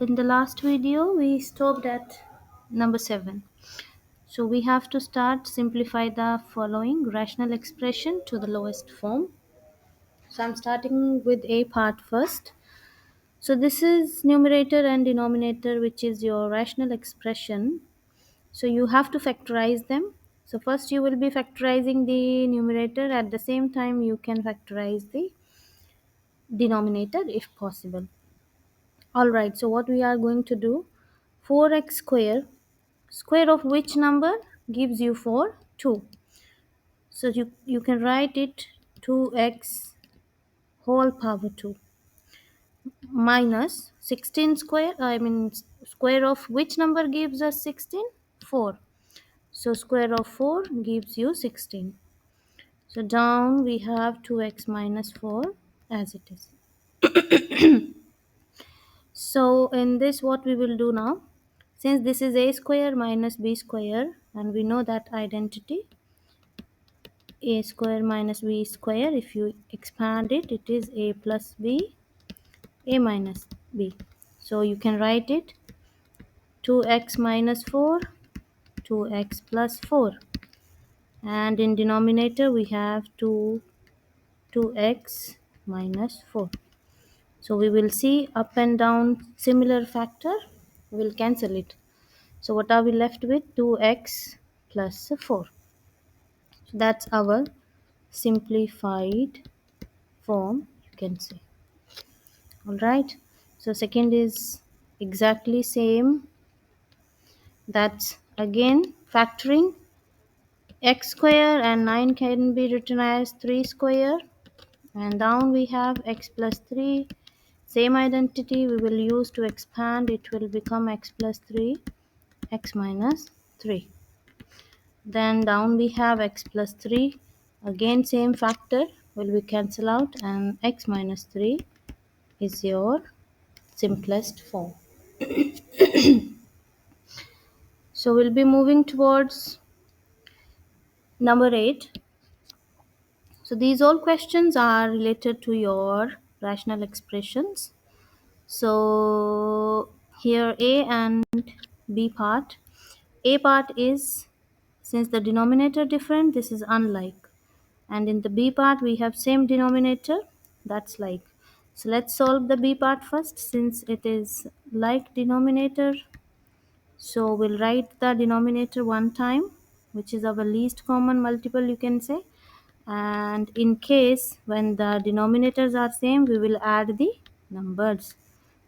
in the last video we stopped at number 7. So we have to start simplify the following rational expression to the lowest form. So I'm starting with a part first. So this is numerator and denominator, which is your rational expression. So you have to factorize them. So first you will be factorizing the numerator. At the same time you can factorize the denominator if possible. Alright, so what we are going to do, 4x square of which number gives you 4? 2. So you can write it 2x whole power 2 minus 16 square, square of which number gives us 16? 4. So square of 4 gives you 16. So down we have 2x minus 4 as it is. So in this what we will do now, since this is a square minus b square and we know that identity, a square minus b square, if you expand it, it is a plus b, a minus b. So you can write it 2x minus 4, 2x plus 4. And in denominator we have 2x minus 4. So we will see up and down similar factor, we will cancel it. So what are we left with? 2x plus 4. So that's our simplified form, you can say. Alright. So second is exactly same. That's again factoring x square, and 9 can be written as 3 square. And down we have x plus 3. Same identity we will use to expand. It will become x plus 3, x minus 3. Then down we have x plus 3. Again same factor will be cancel out, and x minus 3 is your simplest form. So we'll be moving towards number 8. So these all questions are related to your rational expressions. So here A and B part. A part is, since the denominator different, this is unlike. And in the B part we have same denominator, that's like. So let's solve the B part first, since it is like denominator. So we'll write the denominator one time, which is our least common multiple, you can say. And in case when the denominators are same, we will add the numbers.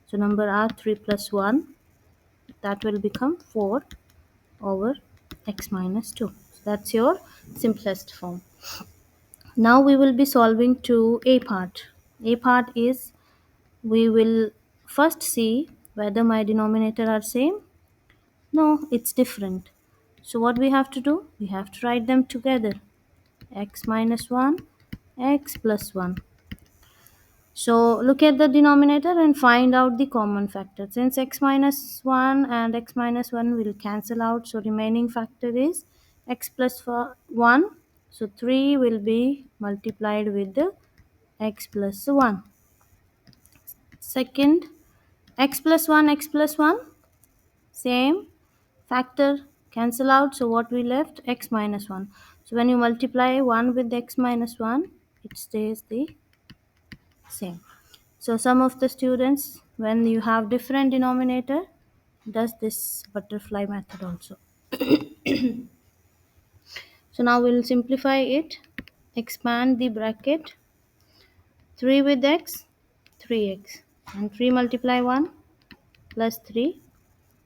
So number are 3 plus 1, that will become 4 over x minus 2. So that's your simplest form. Now we will be solving to A part. A part is, we will first see whether my denominator are same. No, it's different. So what we have to do? We have to write them together. X minus 1, x plus 1. So look at the denominator and find out the common factor. Since x minus 1 and x minus 1 will cancel out, so remaining factor is x plus 1. So 3 will be multiplied with the x plus 1. Second, x plus 1, x plus 1, same factor, cancel out. So what we left? X minus 1. So when you multiply 1 with x minus 1, it stays the same. So some of the students, when you have different denominator, does this butterfly method also. So now we'll simplify it. Expand the bracket. 3 with x, 3x. And 3 multiply 1, plus 3.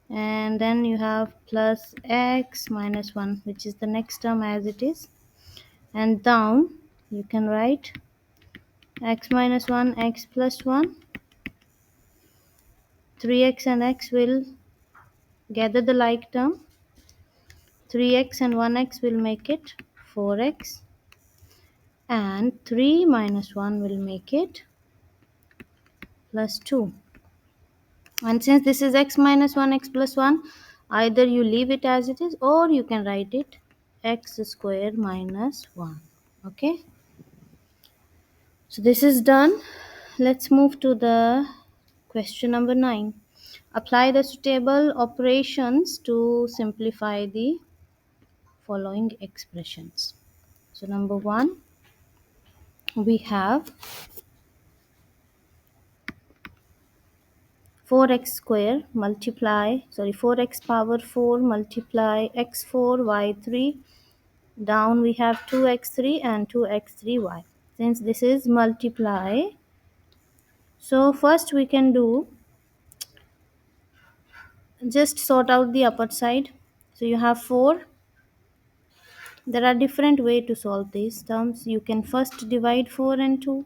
And then you have plus x minus 1, which is the next term as it is. And down you can write x minus 1, x plus 1. 3x and x will gather the like term. 3x and 1x will make it 4x, and 3 minus 1 will make it plus 2. And since this is x minus 1, x plus 1, either you leave it as it is or you can write it x square minus 1. Okay, so this is done. Let's move to the question number 9. Apply the suitable operations to simplify the following expressions. So number 1, we have 4x square multiply, 4x power 4 multiply x4 y3. Down we have 2x3 and 2x3y. Since this is multiply, so first we can do, just sort out the upper side. So you have 4. There are different way to solve these terms. You can first divide 4 and 2,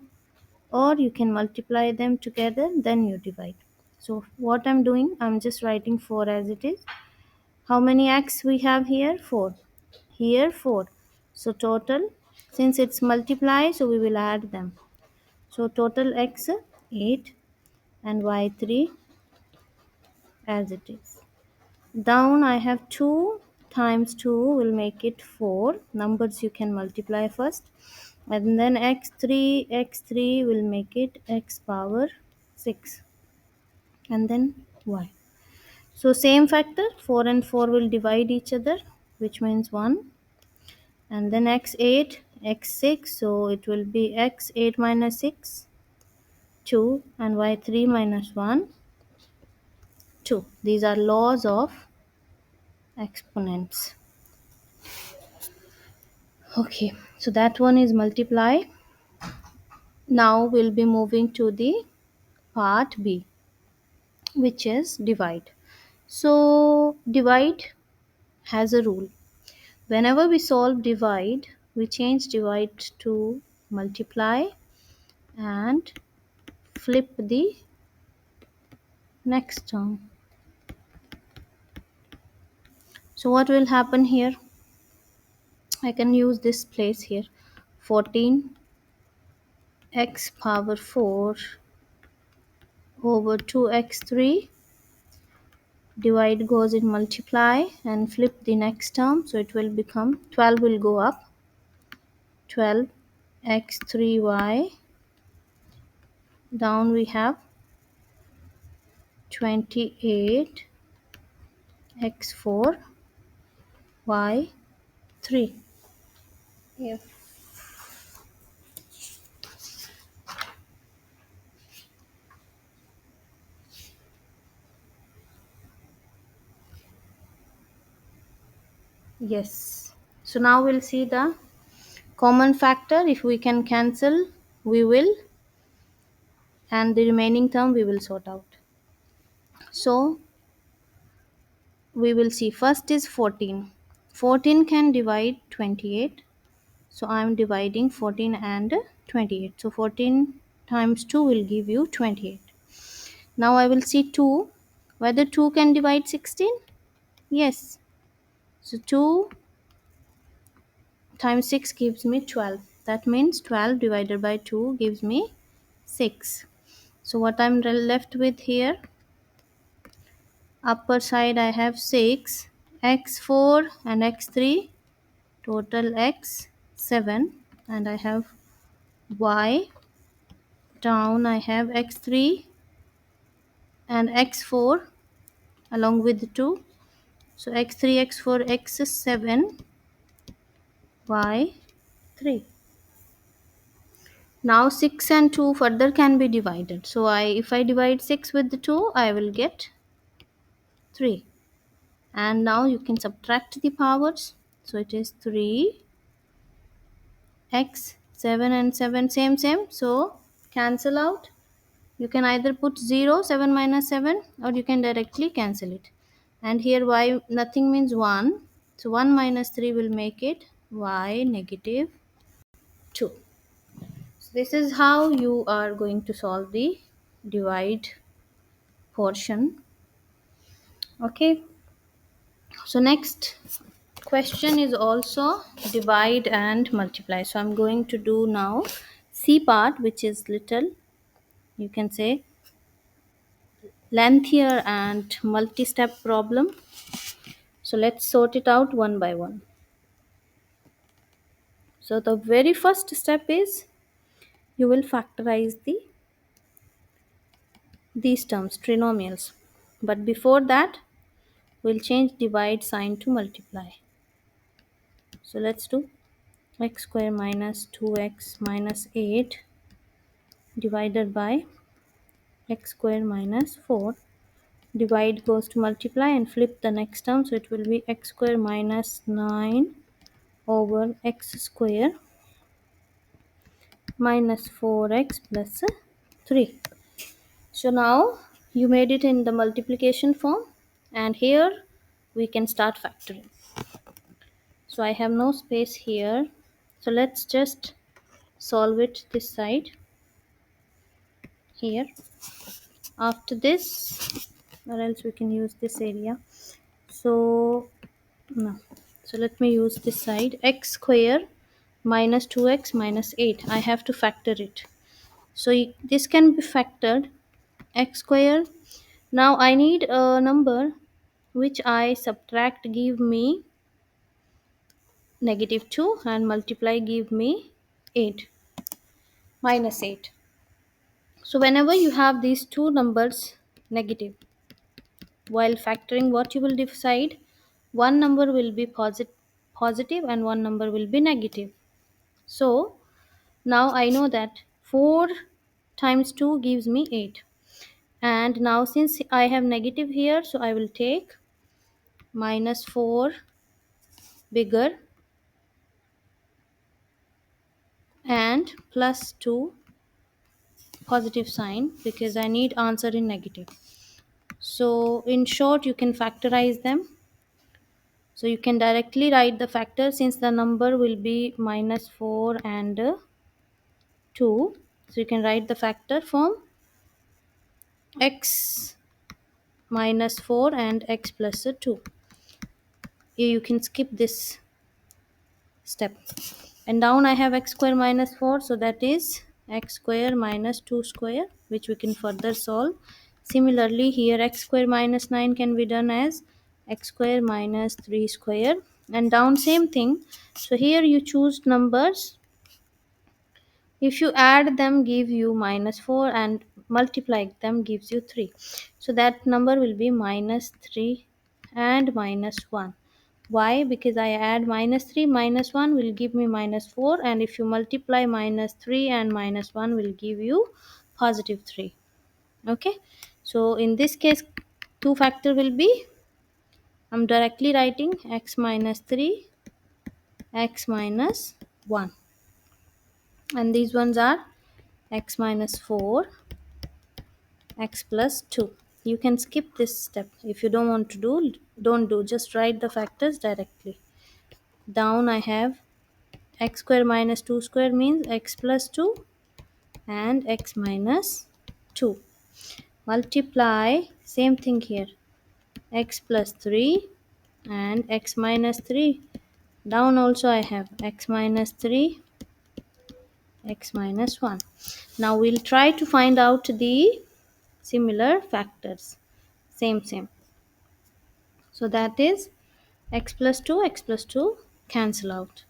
or you can multiply them together, then you divide. So what I'm doing, I'm just writing 4 as it is. How many x we have here? 4. Here 4. So total, since it's multiply, so we will add them. So total x 8 and y3 as it is. Down I have 2 times 2 will make it 4. Numbers you can multiply first. And then x3 will make it x power 6. And then y. So same factor, 4 and 4 will divide each other, which means 1. And then x8, x6, so it will be x8 minus 6, 2, and y3 minus 1, 2. These are laws of exponents. Okay, so that one is multiply. Now we'll be moving to the part B, which is divide. So divide has a rule. Whenever we solve divide, we change divide to multiply and flip the next term. So what will happen here? I can use this place here. 14 x power 4 over 2x3, divide goes in multiply and flip the next term, so it will become 12 will go up, 12 x3y. Down we have 28 x4 y3. Yeah. Yes. So now we'll see the common factor. If we can cancel, we will, and the remaining term we will sort out. So we will see, first is 14. 14 can divide 28. So I am dividing 14 and 28. So 14 times 2 will give you 28. Now I will see 2. Whether 2 can divide 16? Yes. So 2 times 6 gives me 12. That means 12 divided by 2 gives me 6. So what I'm left with here, upper side I have 6, x4 and x3, total x 7, and I have y. Down I have x3 and x4 along with 2. So x3, x4, x7, y3. Now 6 and 2 further can be divided. So if I divide 6 with 2, I will get 3. And now you can subtract the powers. So it is 3 x 7 and 7 same, so cancel out. You can either put 0, 7 minus 7, or you can directly cancel it. And here y nothing means 1, so 1 minus 3 will make it y negative 2. So this is how you are going to solve the divide portion. Okay, so next question is also divide and multiply. So I'm going to do now C part, which is little, you can say, lengthier and multi-step problem. So let's sort it out one by one. So the very first step is you will factorize these terms, trinomials. But before that, we'll change divide sign to multiply. So let's do x square minus 2x minus 8 divided by x square minus 4. Divide goes to multiply and flip the next term, so it will be x square minus 9 over x square minus 4x plus 3. So now you made it in the multiplication form, and here we can start factoring. So I have no space here, so let's just solve it this side here. After this, or else we can use this area. So no, so let me use this side. X square minus 2x minus 8, I have to factor it. So this can be factored. X square, now I need a number which I subtract give me negative 2 and multiply give me 8 minus 8. So whenever you have these two numbers negative, while factoring, what you will decide, one number will be positive and one number will be negative. So now I know that 4 times 2 gives me 8. And now since I have negative here, so I will take minus 4 bigger and plus 2 positive sign, because I need answer in negative. So in short, you can factorize them. So you can directly write the factor, since the number will be minus 4 and 2. So you can write the factor form x minus 4 and x plus 2. You can skip this step. And down I have x square minus 4, so that is x square minus 2 square, which we can further solve. Similarly here, x square minus 9 can be done as x square minus 3 square, and down same thing. So here you choose numbers, if you add them give you minus 4 and multiply them gives you 3. So that number will be minus 3 and minus 1. Why? Because I add minus 3 minus 1 will give me minus 4, and if you multiply minus 3 and minus 1 will give you positive 3. Okay, so in this case, two factor will be, I'm directly writing x minus 3, x minus 1, and these ones are x minus 4, x plus 2. You can skip this step if you don't want to do, don't do, just write the factors directly. Down I have x square minus 2 square means x plus 2 and x minus 2. Multiply, same thing here, x plus 3 and x minus 3. Down also I have x minus 3, x minus 1. Now we'll try to find out the similar factors. Same. So that is x plus 2, x plus 2 cancel out.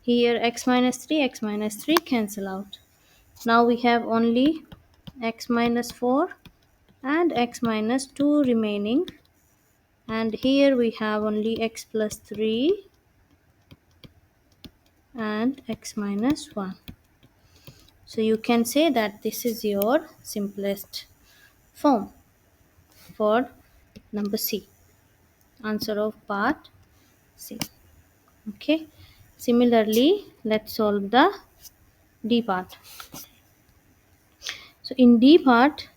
Here x minus 3 cancel out. Now we have only x minus 4 and x minus 2 remaining, and here we have only x plus 3 and x minus 1. So you can say that this is your simplest form for number C, answer of part C. Okay, similarly let's solve the D part. So in D part,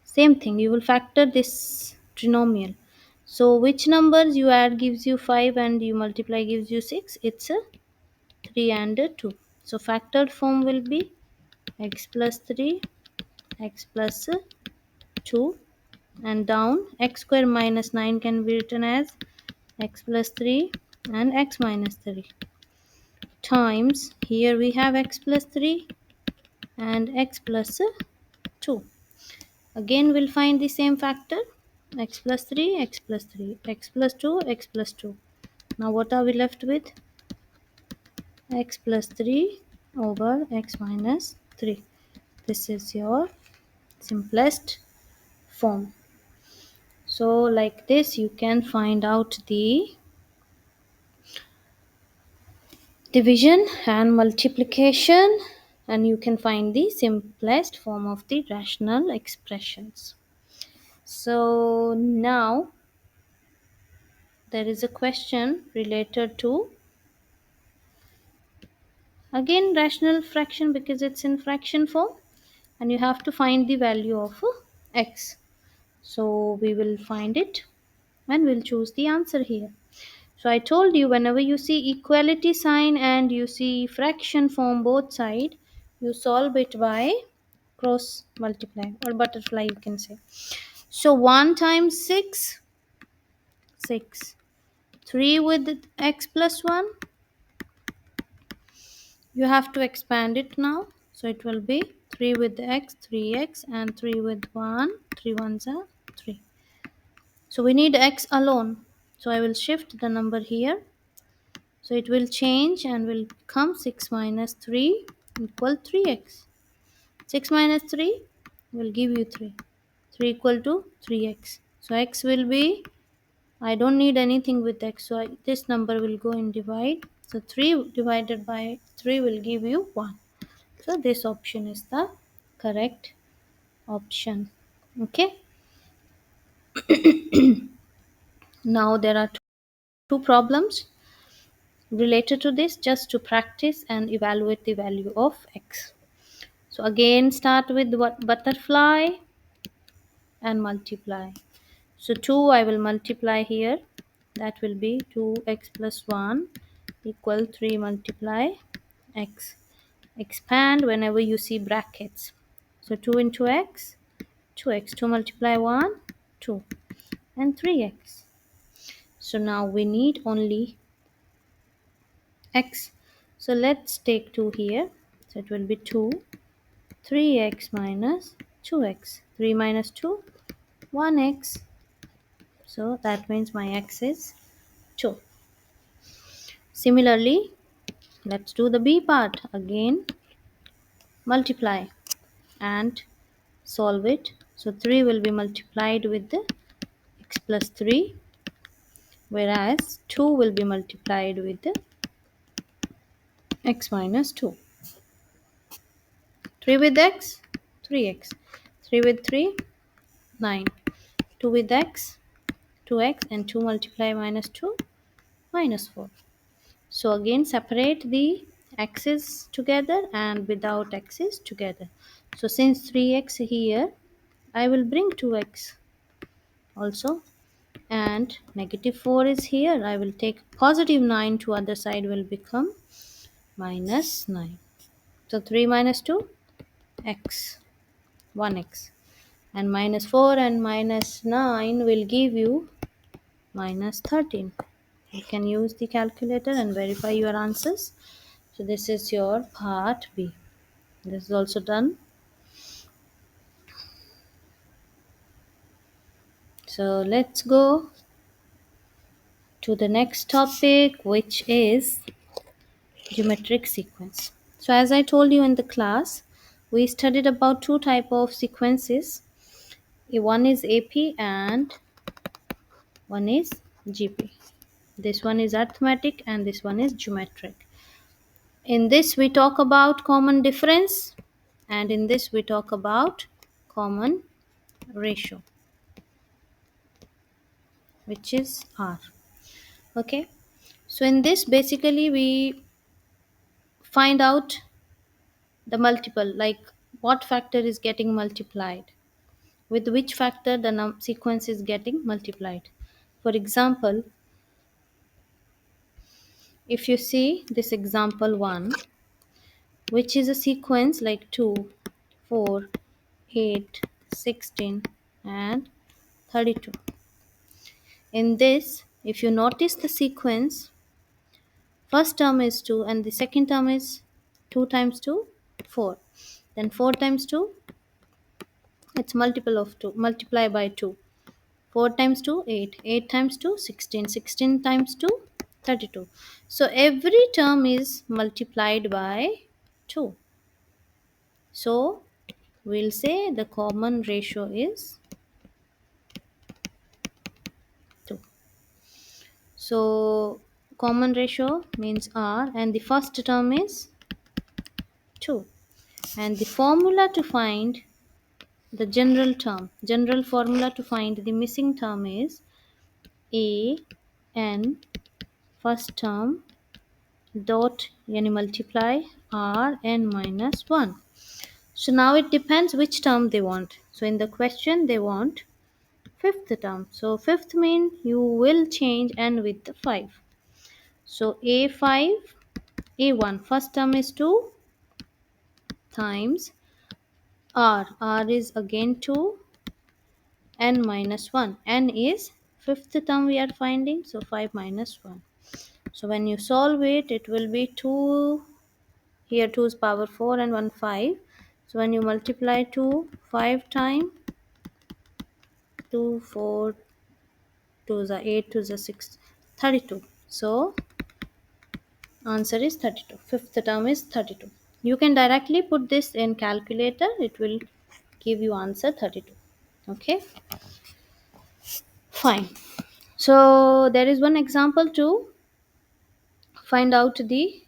same thing, you will factor this trinomial. So which numbers you add gives you 5 and you multiply gives you 6? It's a 3 and a 2. So factored form will be x plus 3, x plus 2, and down x square minus 9 can be written as x plus 3 and x minus 3 times, here we have x plus 3 and x plus 2. Again we'll find the same factor, x plus 3, x plus 3, x plus 2, x plus 2. Now what are we left with? X plus 3 over x minus 3. This is your simplest form. So like this you can find out the division and multiplication, and you can find the simplest form of the rational expressions. So now there is a question related to again rational fraction because it's in fraction form, and you have to find the value of x. So we will find it and we'll choose the answer here. So I told you whenever you see equality sign and you see fraction form both side, you solve it by cross multiply or butterfly you can say. So 1 times 6, 6. 3 with x plus 1, you have to expand it now. So it will be 3 with x, 3x, and 3 with 1, 3 ones are 3. So we need x alone. So I will shift the number here. So it will change and will become 6 minus 3 equal 3x. 6 minus 3 will give you 3. 3 equal to 3x. So x will be, I don't need anything with x. So this number will go in divide. So 3 divided by 3 will give you 1. So this option is the correct option. Okay. Now there are two problems related to this just to practice and evaluate the value of x. So again start with what butterfly and multiply. So 2 I will multiply here. That will be 2x plus 1 equal 3 multiply x. Expand whenever you see brackets. So 2 into x, 2x. 2 multiply 1, 2. And 3x. So now we need only x. So let's take 2 here. So it will be 2. 3x minus 2x. 3 minus 2, 1x. So that means my x is 2. Similarly, let's do the b part. Again, multiply and solve it. So 3 will be multiplied with the x plus 3, whereas 2 will be multiplied with the x minus 2. 3 with x, 3x. 3 with 3, 9. 2 with x, 2x, and 2 multiply minus 2, minus 4. So again separate the x's together and without x's together. So since 3x here, I will bring 2x also, and negative 4 is here. I will take positive 9 to other side will become minus 9. So 3 minus 2, x, 1x. And minus 4 and minus 9 will give you minus 13. You can use the calculator and verify your answers. So this is your part B. This is also done. So let's go to the next topic, which is geometric sequence. So as I told you in the class, we studied about two type of sequences. One is AP and one is GP. This one is arithmetic and this one is geometric. In this we talk about common difference, and in this we talk about common ratio, which is R. Okay. So in this basically we find out the multiple, like what factor is getting multiplied, with which factor the sequence is getting multiplied. For example, if you see this example 1, which is a sequence like 2, 4, 8, 16, and 32. In this, if you notice the sequence, first term is 2 and the second term is 2 times 2, 4. Then 4 times 2, it's multiple of 2, multiply by 2. 4 times 2, 8. 8 times 2, 16. 16 times 2, 32. So every term is multiplied by 2. So we'll say the common ratio is So common ratio means r, and the first term is 2. And the formula to find the general formula to find the missing term is a n first term dot yani multiply r n minus 1. So now it depends which term they want. So in the question they want fifth term. So fifth mean you will change n with the 5. So a5 a1 first term is 2 times r is again 2 n minus 1. N is fifth term we are finding, so 5 minus 1. So when you solve it, it will be 2, here 2 is power 4 and 1 5. So when you multiply 2 5 times, 2 4 2 is 8, 2 is 6, 32. So answer is 32. Fifth term is 32. You can directly put this in calculator. It will give you answer 32. Okay, fine. So there is one example to find out the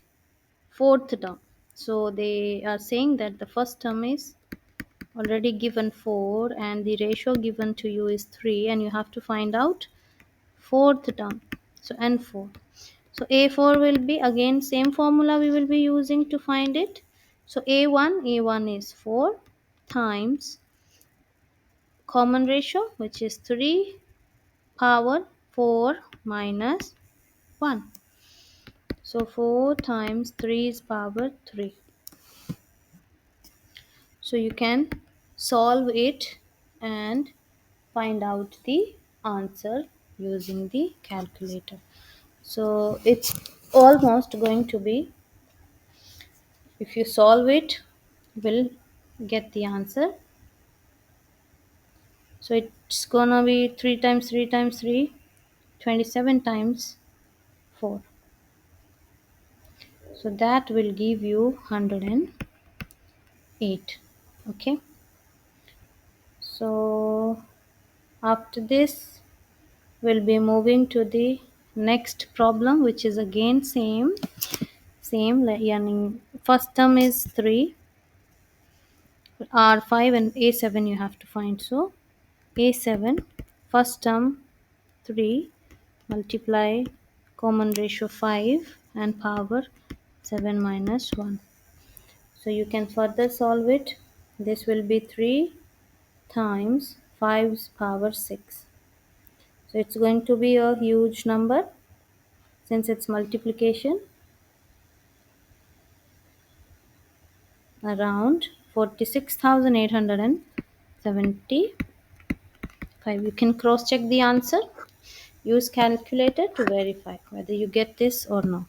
fourth term. So they are saying that the first term is already given 4 and the ratio given to you is 3, and you have to find out fourth term. So n4. So a4 will be again same formula we will be using to find it. So a1 is 4 times common ratio, which is 3 power 4 minus 1. So 4 times 3 is power 3. So you can solve it and find out the answer using the calculator. So it's almost going to be, if you solve it, will get the answer. So it's gonna be 3 times 3 times 3, 27 times 4. So that will give you 108. Okay, so after this we'll be moving to the next problem, which is again same yani first term is 3, r5 and a7 you have to find. So a7 first term 3 multiply common ratio 5 and power 7 minus 1. So you can further solve it. This will be 3 times 5's power 6. So it's going to be a huge number since it's multiplication, around 46,875. You can cross check the answer. Use calculator to verify whether you get this or no.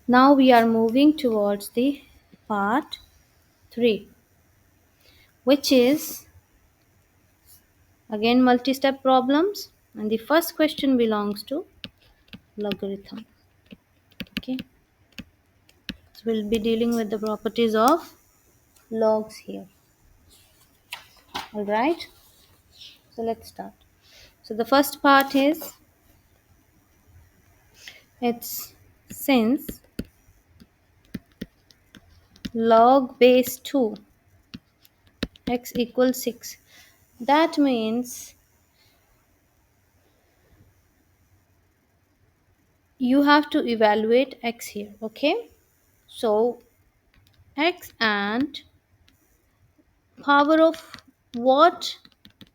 Now we are moving towards the part 3, which is again multi-step problems, and the first question belongs to logarithm. Okay, so we'll be dealing with the properties of logs here. All right, so let's start. So the first part is, it's since log base 2 x equals 6, that means you have to evaluate x here. Okay, so x and power of what,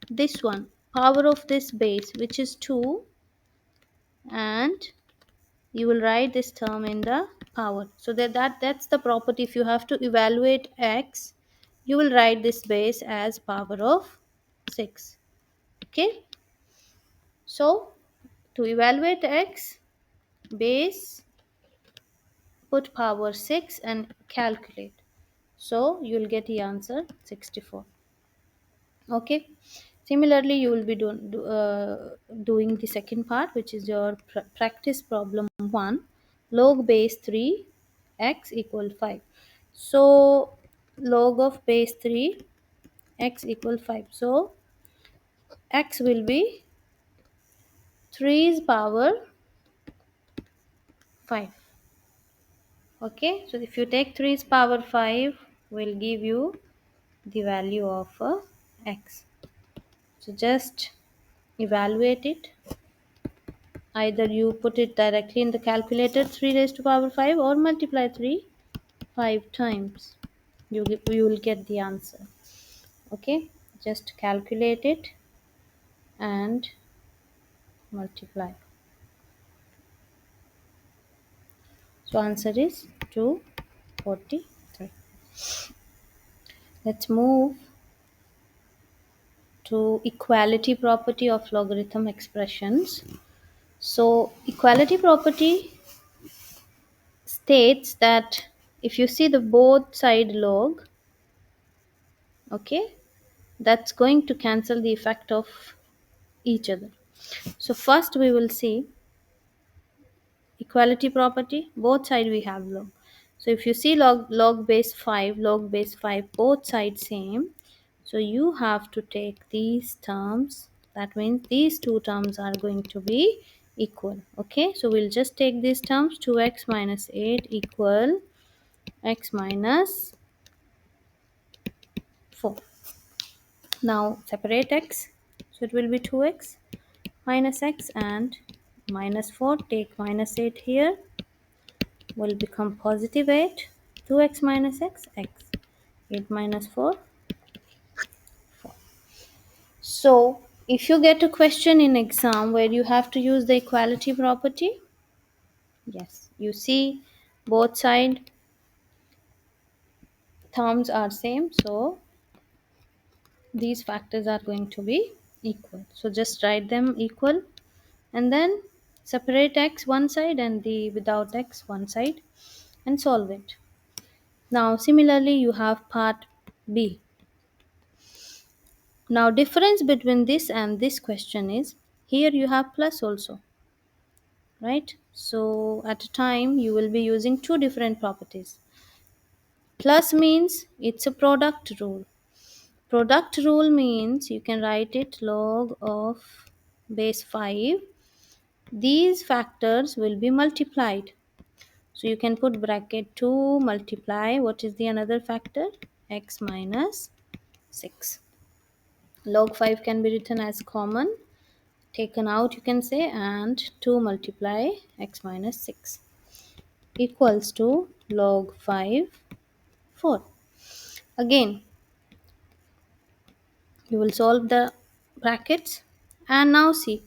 this one, power of this base, which is 2, and you will write this term in the power. So that's the property. If you have to evaluate x, you will write this base as power of 6. Okay, so to evaluate x, base, put power 6 and calculate. So you will get the answer 64. Okay, similarly you will be doing the second part, which is your practice problem 1, log base 3 x equal 5. So log of base 3 x equal 5, so x will be 3 is power 5. Okay, so if you take 3 is power 5, will give you the value of x. So just evaluate it. Either you put it directly in the calculator 3 raised to power 5 or multiply 3 5 times. You will get the answer. Okay, just calculate it and multiply. So answer is 243. Let's move to equality property of logarithm expressions. So equality property states that if you see the both side log, okay, that's going to cancel the effect of each other. So first we will see equality property, both side we have log. So if you see log base 5, log base 5, both sides same, so you have to take these terms. That means these two terms are going to be equal. Okay, so we'll just take these terms. 2x minus 8 equal x minus 4. Now separate x, so it will be 2x minus x and minus 4. Take minus 8 here, will become positive 8. 2x minus x, x. 8 minus 4, 4. So if you get a question in exam where you have to use the equality property, yes, you see both side terms are same, so these factors are going to be equal. So just write them equal and then separate x one side and the without x one side and solve it. Now similarly you have part B. Now difference between this and this question is, here you have plus also, right? So at a time you will be using two different properties. Plus means it's a product rule. Product rule means you can write it log of base 5. These factors will be multiplied. So you can put bracket 2 multiply, what is the another factor? X minus 6. Log 5 can be written as common, taken out you can say, and 2 multiply x minus 6 equals to log 5 4. Again you will solve the brackets and now see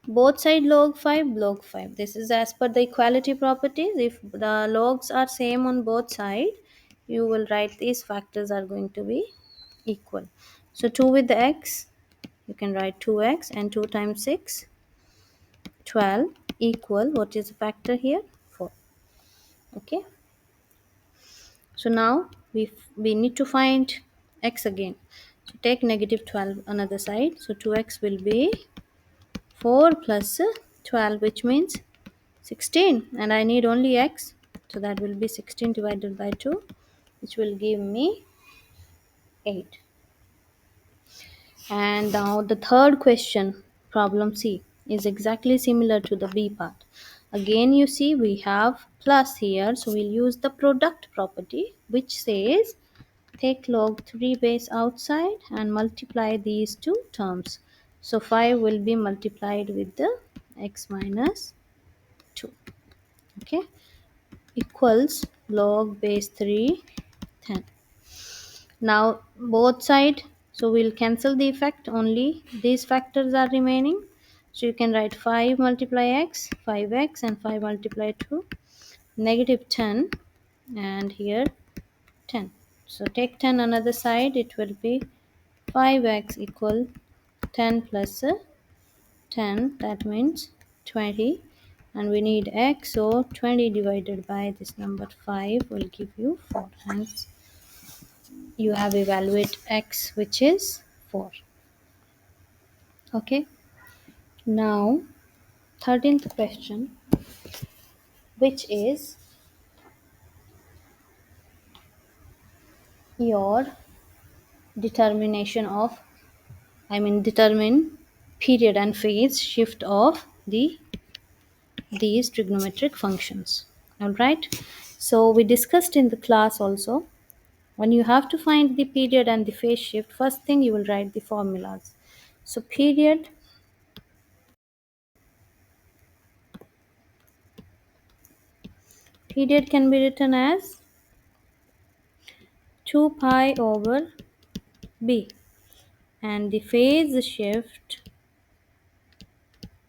both side log 5 log 5. This is as per the equality properties. If the logs are same on both sides, you will write these factors are going to be equal. So 2 with the x, you can write 2x, and 2 times 6 12 equal, what is the factor here? 4. Okay, so now we need to find x again. So take negative 12 another side, so 2x will be 4 plus 12, which means 16, and I need only x, so that will be 16 divided by 2, which will give me 8. And now the third question, problem C, is exactly similar to the B part. Again you see we have plus here, so we'll use the product property, which says take log 3 base outside and multiply these two terms. So 5 will be multiplied with the x minus 2. Okay, equals log base 3 10. Now both side, so we'll cancel the effect, only these factors are remaining. So you can write 5 multiply x, 5x, and 5 multiply 2, negative 10, and here 10. So take 10 another side, it will be 5x equal 10 plus 10, that means 20, and we need x, so 20 divided by this number 5 will give you 4. Hence you have evaluate x, which is 4. Okay, now 13th question, which is your determination of, determine period and phase shift of the these trigonometric functions. All right. So we discussed in the class also, when you have to find the period and the phase shift, first thing you will write the formulas. So period can be written as 2 pi over b, and the phase shift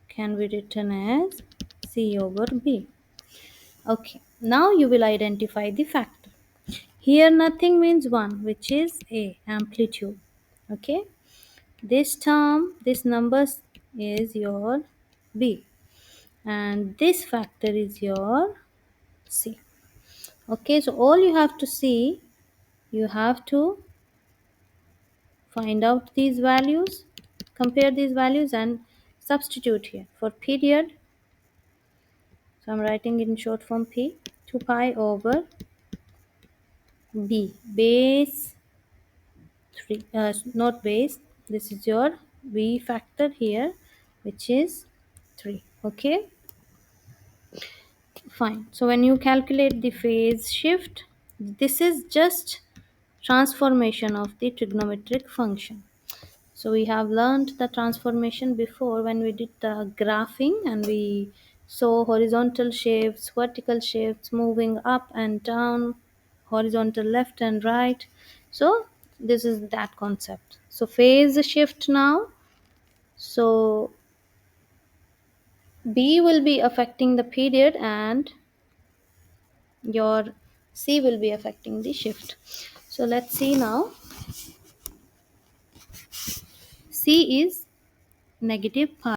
can be written as c over b. Okay, now you will identify the factor. Here nothing means 1, which is a amplitude. Okay, this term, this number is your b, and this factor is your c. Okay, so all you have to see, you have to find out these values, compare these values and substitute here. For period, so I'm writing in short form p, 2 pi over b, base 3, not base, this is your b factor here, which is 3. Okay, fine. So when you calculate the phase shift, this is just transformation of the trigonometric function. So we have learned the transformation before when we did the graphing, and we saw horizontal shapes, vertical shapes moving up and down, horizontal left and right. So this is that concept. So phase shift now. So B will be affecting the period and your C will be affecting the shift. So let's see now. C is negative pi.